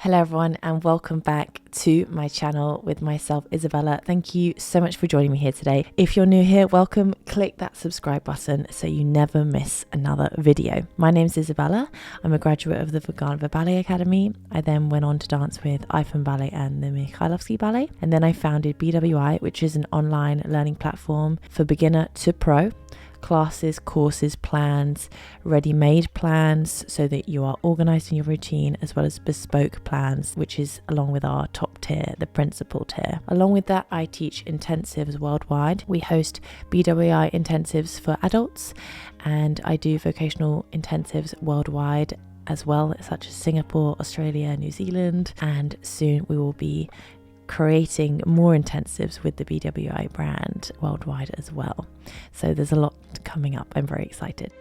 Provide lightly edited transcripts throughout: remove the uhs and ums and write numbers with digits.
Hello everyone and welcome back to my channel with myself, Isabella. Thank you so much for joining me here today. If you're new here, welcome. Click that subscribe button so you never miss another video. My name's Isabella. I'm a graduate of the Vagina Ballet Academy. I then went on to dance with IFM Ballet and the Mikhailovsky Ballet. And then I founded BWI, which is an online learning platform for beginner to pro. Classes, courses, plans, ready-made plans so that you are organized in your routine, as well as bespoke plans, which is along with our top tier, the principal tier. Along with that, I teach intensives worldwide. We host BWI intensives for adults, and I do vocational intensives worldwide as well, such as Singapore, Australia, New Zealand, and soon we will be creating more intensives with the BWI brand worldwide as well. So there's a lot coming up. I'm very excited.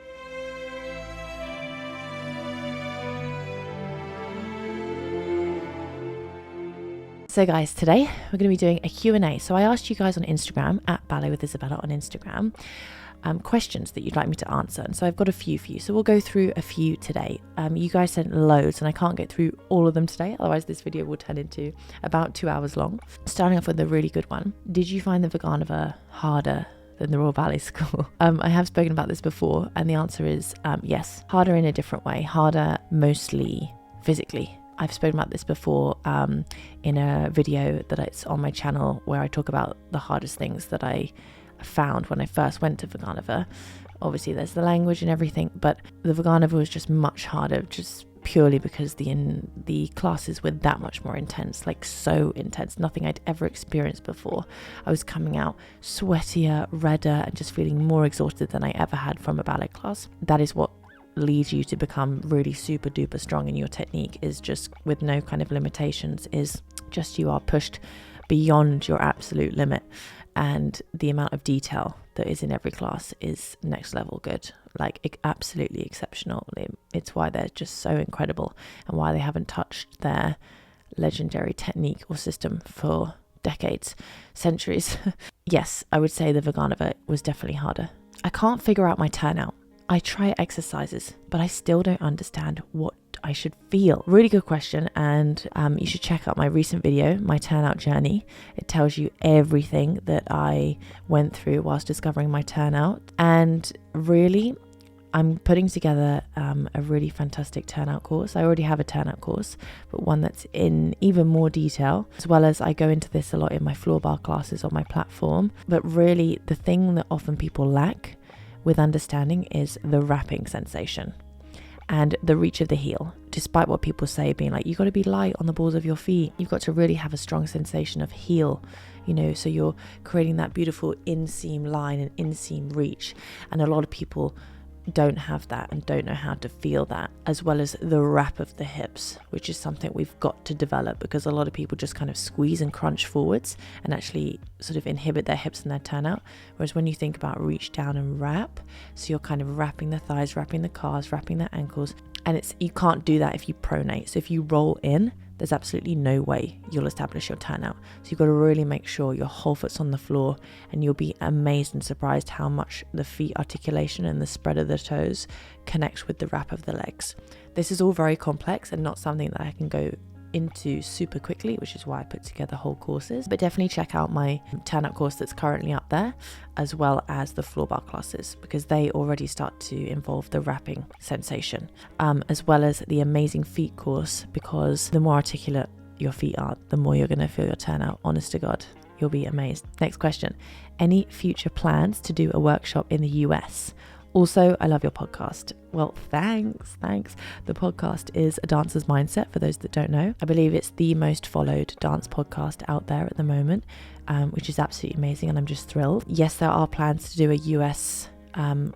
So guys, today we're going to be doing a Q&A. So I asked you guys on Instagram, at Ballet with Isabella on Instagram, questions that you'd like me to answer, and so I've got a few for you, so we'll go through a few today. You guys sent loads and I can't get through all of them today, otherwise this video will turn into about 2 hours long. Starting off with a really good one. Did you find the Vaganov harder than the Royal Ballet School? I have spoken about this before, and the answer is yes. Harder in a different way, harder mostly physically. I've spoken about this before in a video that it's on my channel where I talk about the hardest things that I found when I first went to Vaganova. Obviously there's the language and everything, but the Vaganova was just much harder, just purely because the classes were that much more intense, like so intense, nothing I'd ever experienced before. I was coming out sweatier, redder, and just feeling more exhausted than I ever had from a ballet class. That is what leads you to become really super duper strong in your technique, is just with no kind of limitations, is just you are pushed beyond your absolute limit. And the amount of detail that is in every class is next level good, like absolutely exceptional. It's why they're just so incredible and why they haven't touched their legendary technique or system for decades, centuries. Yes, I would say the Vaganova was definitely harder. I can't figure out my turnout. I try exercises, but I still don't understand what I should feel. Really good question, and you should check out my recent video, my turnout journey. It tells you everything that I went through whilst discovering my turnout, and really I'm putting together a really fantastic turnout course. I already have a turnout course, but one that's in even more detail, as well as I go into this a lot in my floor bar classes on my platform. But really the thing that often people lack with understanding is the wrapping sensation and the reach of the heel. Despite what people say, being like, you've got to be light on the balls of your feet, you've got to really have a strong sensation of heel, so you're creating that beautiful inseam line and inseam reach. And a lot of people don't have that and don't know how to feel that, as well as the wrap of the hips, which is something we've got to develop, because a lot of people just kind of squeeze and crunch forwards and actually sort of inhibit their hips and their turnout. Whereas when you think about reach down and wrap, so you're kind of wrapping the thighs, wrapping the calves, wrapping the ankles, and you can't do that if you pronate. So if you roll in, there's absolutely no way you'll establish your turnout. So you've got to really make sure your whole foot's on the floor, and you'll be amazed and surprised how much the feet articulation and the spread of the toes connects with the wrap of the legs. This is all very complex and not something that I can go into super quickly, which is why I put together whole courses. But definitely check out my turnout course that's currently up there, as well as the floor bar classes, because they already start to involve the wrapping sensation, as well as the amazing feet course, because the more articulate your feet are, the more you're going to feel your turnout. Honest to God, you'll be amazed. Next question. Any future plans to do a workshop in the US? Also, I love your podcast. Well, thanks. The podcast is A Dancer's Mindset, for those that don't know. I believe it's the most followed dance podcast out there at the moment, which is absolutely amazing, and I'm just thrilled. Yes, there are plans to do a US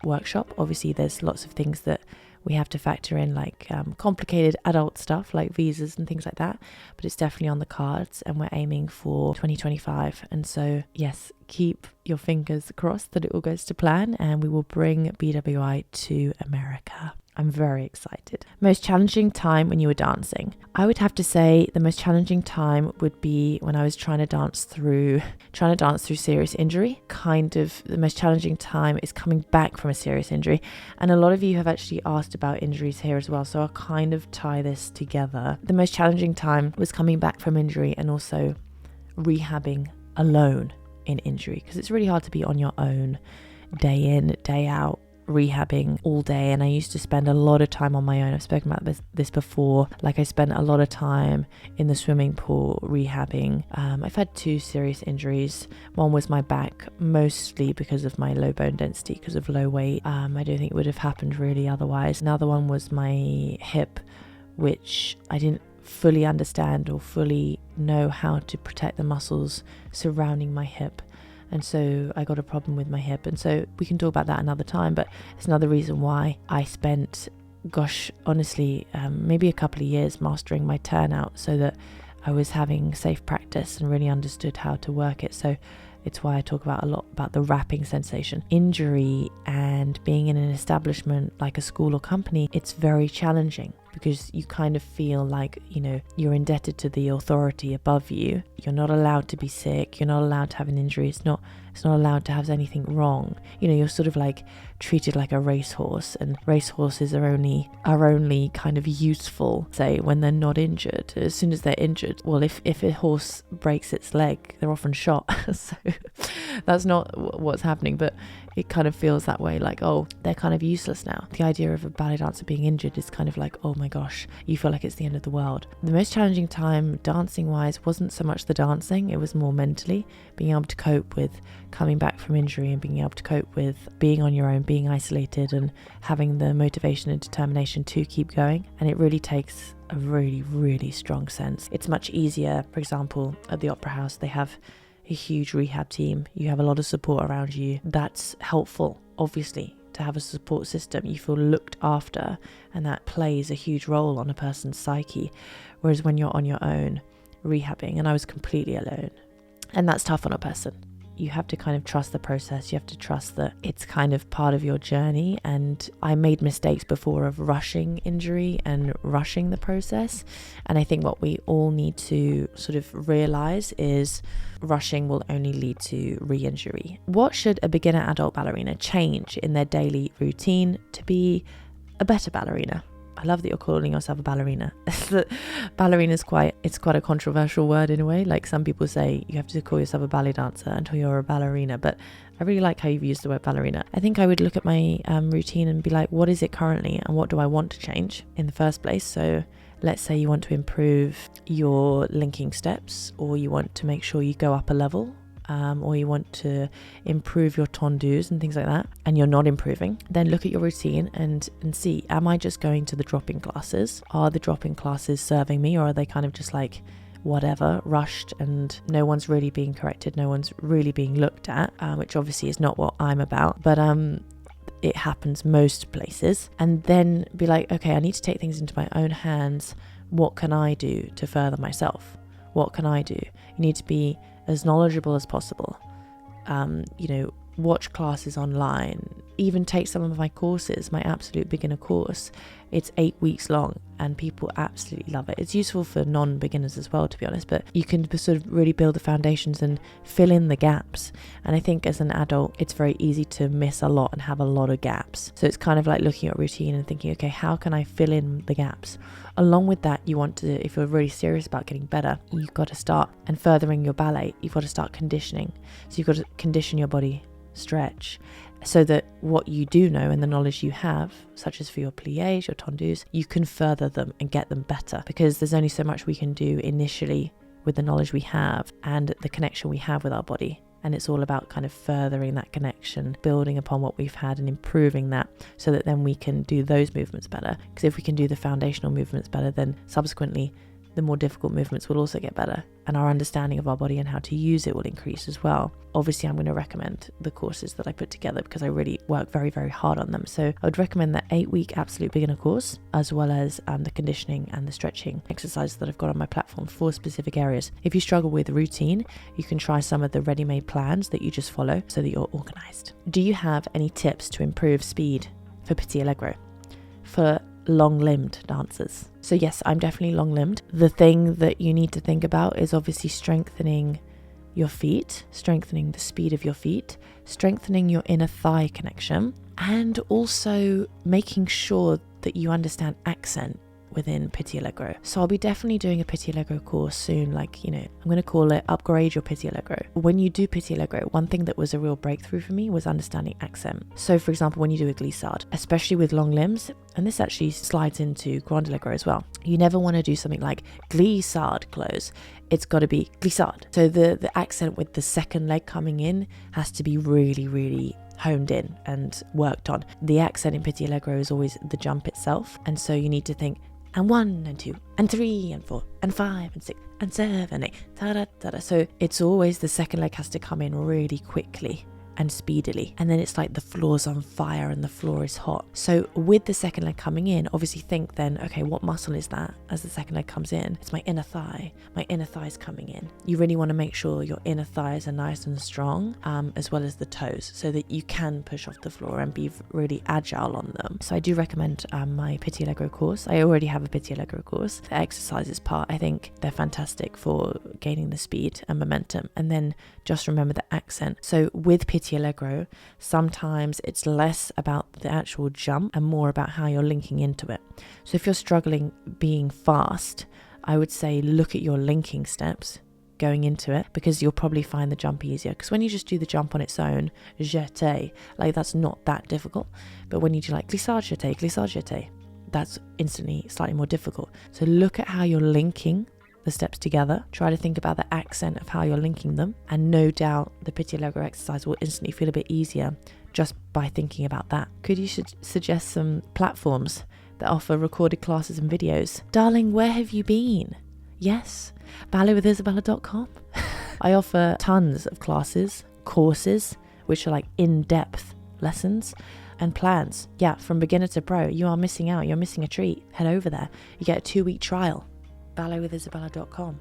workshop. Obviously, there's lots of things that we have to factor in, like complicated adult stuff like visas and things like that, but it's definitely on the cards, and we're aiming for 2025. And so yes, keep your fingers crossed that it all goes to plan, and we will bring BWI to America. I'm very excited. Most challenging time when you were dancing. I would have to say the most challenging time would be when I was trying to dance through serious injury. Kind of the most challenging time is coming back from a serious injury. And a lot of you have actually asked about injuries here as well, so I'll kind of tie this together. The most challenging time was coming back from injury and also rehabbing alone in injury, because it's really hard to be on your own day in, day out, rehabbing all day. And I used to spend a lot of time on my own. I've spoken about this before. Like, I spent a lot of time in the swimming pool rehabbing. I've had 2 serious injuries. One was my back, mostly because of my low bone density, because of low weight. I don't think it would have happened really otherwise. Another one was my hip, which I didn't fully understand or fully know how to protect the muscles surrounding my hip. And so I got a problem with my hip. And so we can talk about that another time, but it's another reason why I spent, honestly, maybe a couple of years mastering my turnout, so that I was having safe practice and really understood how to work it. So it's why I talk a lot about the wrapping sensation. Injury and being in an establishment like a school or company, it's very challenging, because you kind of feel like, you're indebted to the authority above you. You're not allowed to be sick. You're not allowed to have an injury. It's not allowed to have anything wrong. You're sort of like treated like a racehorse, and racehorses are only kind of useful, say, when they're not injured. As soon as they're injured, well, if a horse breaks its leg, they're often shot. So that's not what's happening, but it kind of feels that way, like, oh, they're kind of useless now. The idea of a ballet dancer being injured is kind of like, oh my gosh, you feel like it's the end of the world. The most challenging time dancing wise wasn't so much the dancing, it was more mentally being able to cope with coming back from injury and being able to cope with being on your own, being isolated, and having the motivation and determination to keep going. And it really takes a really, really strong sense. It's much easier, for example, at the Opera House, they have a huge rehab team. You have a lot of support around you. That's helpful, obviously, to have a support system. You feel looked after, and that plays a huge role on a person's psyche. Whereas when you're on your own rehabbing, and I was completely alone, and that's tough on a person. You have to kind of trust the process. You have to trust that it's kind of part of your journey. And I made mistakes before of rushing injury and rushing the process. And I think what we all need to sort of realize is rushing will only lead to re-injury. What should a beginner adult ballerina change in their daily routine to be a better ballerina? I love that you're calling yourself a ballerina. Ballerina is quite a controversial word in a way. Like, some people say you have to call yourself a ballet dancer until you're a ballerina, but I really like how you've used the word ballerina. I think I would look at my routine and be like, what is it currently and what do I want to change in the first place? So let's say you want to improve your linking steps, or you want to make sure you go up a level, or you want to improve your tendus and things like that, and you're not improving, then look at your routine and see, am I just going to the drop-in classes? Are the drop-in classes serving me, or are they kind of just like whatever, rushed, and no one's really being corrected, no one's really being looked at, which obviously is not what I'm about, but it happens most places. And then be like, okay, I need to take things into my own hands. What can I do to further myself? What can I do? You need to be as knowledgeable as possible. Watch classes online, even take some of my courses. My absolute beginner course, it's 8 weeks long, and people absolutely love it. It's useful for non-beginners as well, to be honest, but you can sort of really build the foundations and fill in the gaps. And I think as an adult, it's very easy to miss a lot and have a lot of gaps. So it's kind of like looking at routine and thinking, okay, how can I fill in the gaps? Along with that, you want to, if you're really serious about getting better, you've got to start and furthering your ballet. You've got to start conditioning. So you've got to condition your body, stretch, so that what you do know and the knowledge you have, such as for your pliés, your tendus, you can further them and get them better, because there's only so much we can do initially with the knowledge we have and the connection we have with our body. And it's all about kind of furthering that connection, building upon what we've had and improving that, so that then we can do those movements better. Because if we can do the foundational movements better, then subsequently the more difficult movements will also get better, and our understanding of our body and how to use it will increase as well. Obviously, I'm going to recommend the courses that I put together because I really work very, very hard on them. So I would recommend the 8-week absolute beginner course, as well as the conditioning and the stretching exercises that I've got on my platform for specific areas. If you struggle with routine, you can try some of the ready-made plans that you just follow so that you're organized. Do you have any tips to improve speed for petit allegro? for long-limbed dancers. So yes, I'm definitely long-limbed. The thing that you need to think about is obviously strengthening your feet, strengthening the speed of your feet, strengthening your inner thigh connection, and also making sure that you understand accent within Pitti Allegro. So I'll be definitely doing a Pitti Allegro course soon, like, I'm going to call it Upgrade Your Pitti Allegro. When you do Pitti Allegro, one thing that was a real breakthrough for me was understanding accent. So for example, when you do a glissade, especially with long limbs, and this actually slides into Grand Allegro as well, you never want to do something like glissade close. It's got to be glissade. So the accent with the second leg coming in has to be really, really honed in and worked on. The accent in Pitti Allegro is always the jump itself. And so you need to think, and 1 and 2 and 3 and 4 and 5 and 6 and 7 and 8, ta-da-ta-da. So it's always the second leg has to come in really quickly and speedily, and then it's like the floor's on fire and the floor is hot. So with the second leg coming in, obviously think then, okay, what muscle is that as the second leg comes in? It's my inner thigh. My inner thigh is coming in. You really want to make sure your inner thighs are nice and strong, as well as the toes, so that you can push off the floor and be really agile on them. So I do recommend my Pitti Allegro course. I already have a Pitti Allegro course. The exercises part, I think they're fantastic for gaining the speed and momentum. And then just remember the accent. So with Pitti Allegro, sometimes it's less about the actual jump and more about how you're linking into it. So if you're struggling being fast, I would say look at your linking steps going into it, because you'll probably find the jump easier. Because when you just do the jump on its own, jeté, like that's not that difficult. But when you do like glissade, jeté, that's instantly slightly more difficult. So look at how you're linking the steps together. Try to think about the accent of how you're linking them, and no doubt the Pitti Allegro exercise will instantly feel a bit easier just by thinking about that. Could you suggest some platforms that offer recorded classes and videos? Darling, where have you been? Yes, ballerwithisabella.com. I offer tons of classes, courses, which are like in-depth lessons and plans. Yeah, from beginner to pro. You are missing out. You're missing a treat. Head over there. You get a 2-week trial. ballerwithisabella.com.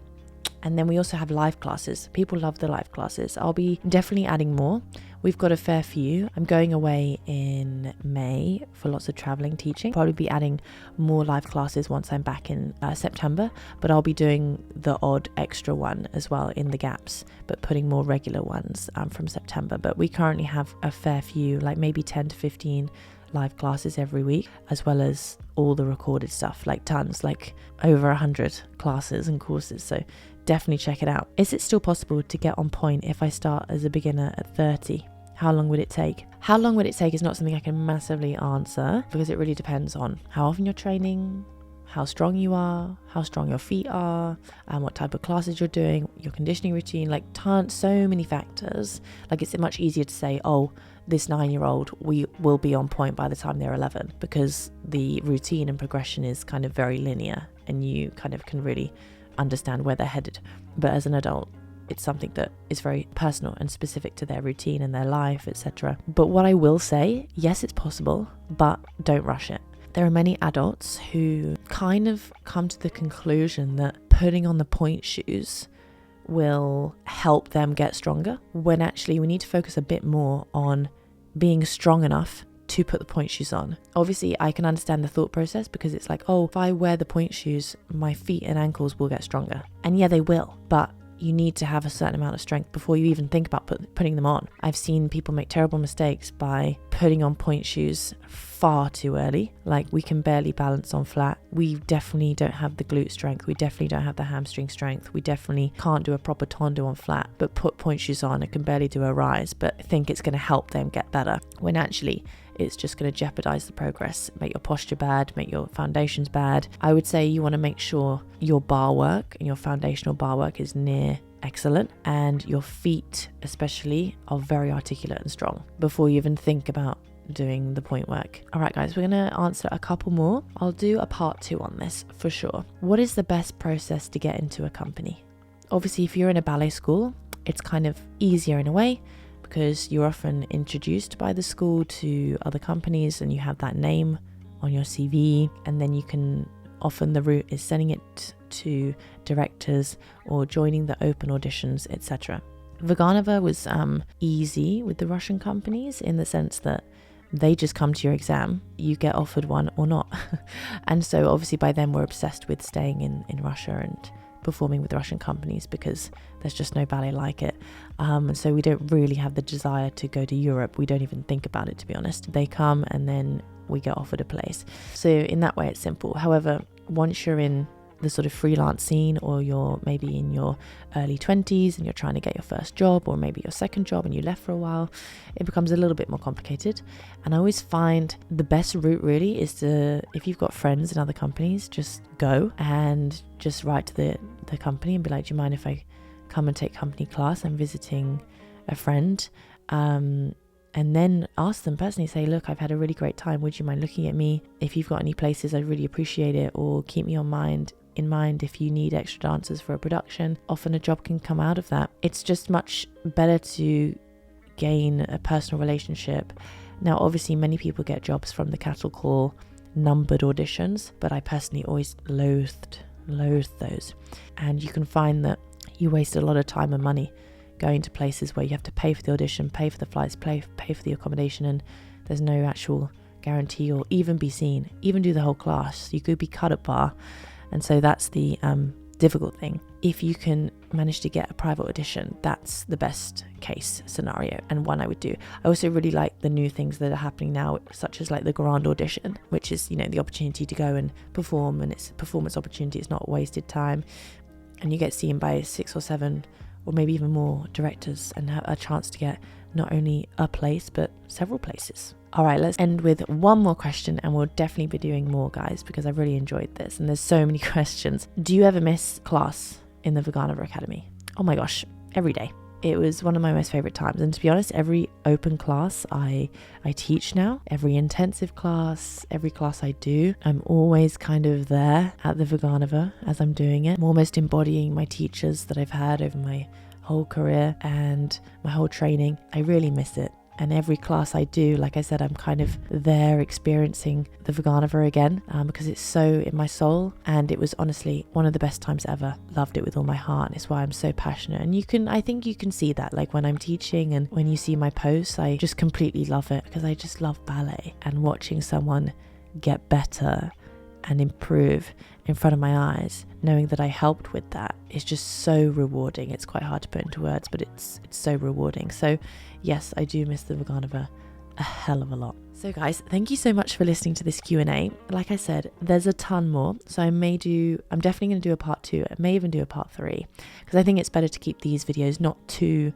And then we also have live classes. People love the live classes. I'll be definitely adding more. We've got a fair few. I'm going away in May for lots of traveling teaching. Probably be adding more live classes once I'm back in September, but I'll be doing the odd extra one as well in the gaps, but putting more regular ones from September. But we currently have a fair few, like maybe 10 to 15 live classes every week, as well as all the recorded stuff, like tons, like over 100 classes and courses. So definitely check it out. Is it still possible to get on point if I start as a beginner at 30? How long would it take? How long would it take is not something I can massively answer, because it really depends on how often you're training, how strong you are, how strong your feet are, and what type of classes you're doing, your conditioning routine, like so many factors. Like it's much easier to say, oh, this 9-year-old, we will be on point by the time they're 11, because the routine and progression is kind of very linear and you kind of can really understand where they're headed. But as an adult, it's something that is very personal and specific to their routine and their life, etc. But what I will say, yes, it's possible, but don't rush it. There are many adults who kind of come to the conclusion that putting on the point shoes will help them get stronger, when actually we need to focus a bit more on being strong enough to put the point shoes on. Obviously, I can understand the thought process, because it's like, oh, if I wear the point shoes, my feet and ankles will get stronger. And yeah, they will, but you need to have a certain amount of strength before you even think about putting them on. I've seen people make terrible mistakes by putting on point shoes far too early. Like, we can barely balance on flat. We definitely don't have the glute strength. We definitely don't have the hamstring strength. We definitely can't do a proper tondo on flat, but put point shoes on and can barely do a rise, but think it's going to help them get better, when actually it's just going to jeopardize the progress, make your posture bad, make your foundations bad. I would say you want to make sure your bar work and your foundational bar work is near excellent, and your feet especially are very articulate and strong before you even think about doing the point work. All right, guys, we're going to answer a couple more. I'll do a part 2 on this for sure. What is the best process to get into a company? Obviously, if you're in a ballet school, it's kind of easier in a way, because you're often introduced by the school to other companies and you have that name on your CV, and then you can, often the route is sending it to directors or joining the open auditions, etc. Vaganova was easy with the Russian companies, in the sense that They just come to your exam, you get offered one or not. And so obviously by then we're obsessed with staying in Russia and performing with Russian companies because there's just no ballet like it. And so we don't really have the desire to go to Europe. We don't even think about it, to be honest. They come and then we get offered a place. So in that way it's simple. However, once you're in the sort of freelance scene, or you're maybe in your early 20s and you're trying to get your first job, or maybe your second job and you left for a while, it becomes a little bit more complicated. And I always find the best route really is to, if you've got friends in other companies, just go and just write to the company and be like, do you mind if I come and take company class? I'm visiting a friend. And then ask them personally, say, look, I've had a really great time. Would you mind looking at me? If you've got any places, I'd really appreciate it. Or keep me in mind if you need extra dancers for a production. Often a job can come out of that. It's just much better to gain a personal relationship. Now, obviously, many people get jobs from the cattle call numbered auditions, but I personally always loathed those. And you can find that you waste a lot of time and money going to places where you have to pay for the audition, pay for the flights, pay for the accommodation, and there's no actual guarantee or even be seen, even do the whole class. You could be cut at bar. And so that's the difficult thing. If you can manage to get a private audition, that's the best case scenario and one I would do. I also really like the new things that are happening now, such as like the grand audition, which is, the opportunity to go and perform, and it's a performance opportunity. It's not wasted time, and you get seen by 6 or 7 or maybe even more directors and have a chance to get not only a place but several places. All right, let's end with one more question, and we'll definitely be doing more, guys, because I've really enjoyed this and there's so many questions. Do you ever miss class in the Vaganov Academy? Oh my gosh, every day. It was one of my most favorite times, and to be honest, every open class I teach now, every intensive class, every class I do, I'm always kind of there at the Vaganova as I'm doing it. I'm almost embodying my teachers that I've had over my whole career and my whole training. I really miss it. And every class I do, like I said, I'm kind of there experiencing the Vaganova again because it's so in my soul. And it was honestly one of the best times ever. Loved it with all my heart. And it's why I'm so passionate. And I think you can see that, like when I'm teaching and when you see my posts, I just completely love it because I just love ballet, and watching someone get better and improve in front of my eyes, knowing that I helped with that, is just so rewarding. It's quite hard to put into words, but it's so rewarding. So yes, I do miss the Vaganova a hell of a lot. So guys, thank you so much for listening to this Q&A. Like I said, there's a ton more, so I'm definitely going to do a part 2. I may even do a part 3 because I think it's better to keep these videos not too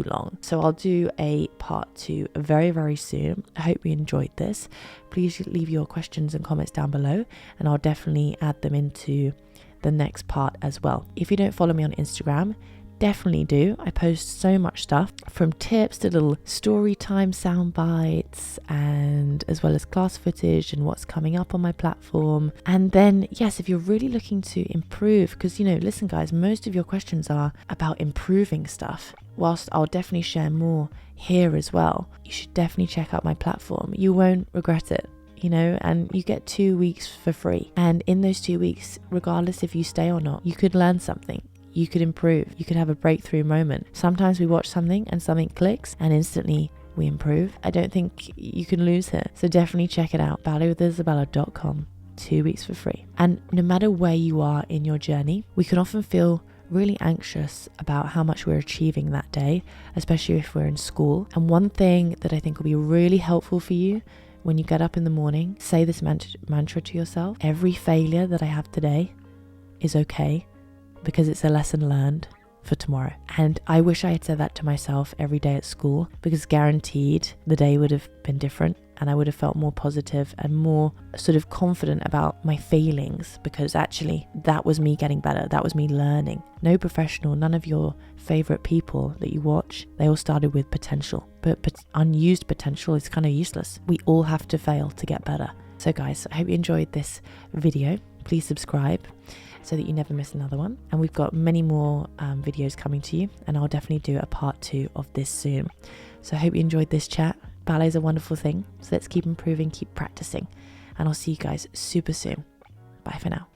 long. So I'll do a part 2 very, very soon. I hope you enjoyed this. Please leave your questions and comments down below, and I'll definitely add them into the next part as well. If you don't follow me on Instagram, definitely do. I post so much stuff, from tips to little story time sound bites, and as well as class footage and what's coming up on my platform. And then yes, if you're really looking to improve, because listen guys, most of your questions are about improving stuff, whilst I'll definitely share more here as well. You should definitely check out my platform. You won't regret it. And you get 2 weeks for free, and in those 2 weeks, regardless if you stay or not, you could learn something. You could improve. You could have a breakthrough moment. Sometimes we watch something and something clicks and instantly we improve. I don't think you can lose here. So definitely check it out. ballerwithisabella.com. 2 weeks for free. And no matter where you are in your journey, we can often feel really anxious about how much we're achieving that day, especially if we're in school. And one thing that I think will be really helpful for you when you get up in the morning, say this mantra to yourself: every failure that I have today is okay, because it's a lesson learned for tomorrow. And I wish I had said that to myself every day at school, because guaranteed the day would have been different and I would have felt more positive and more sort of confident about my failings, because actually that was me getting better. That was me learning. No professional, none of your favorite people that you watch, they all started with potential, but unused potential is kind of useless. We all have to fail to get better. So guys, I hope you enjoyed this video. Please subscribe so that you never miss another one. And we've got many more videos coming to you, and I'll definitely do a part 2 of this soon. So I hope you enjoyed this chat. Ballet is a wonderful thing, so let's keep improving, keep practicing, and I'll see you guys super soon. Bye for now.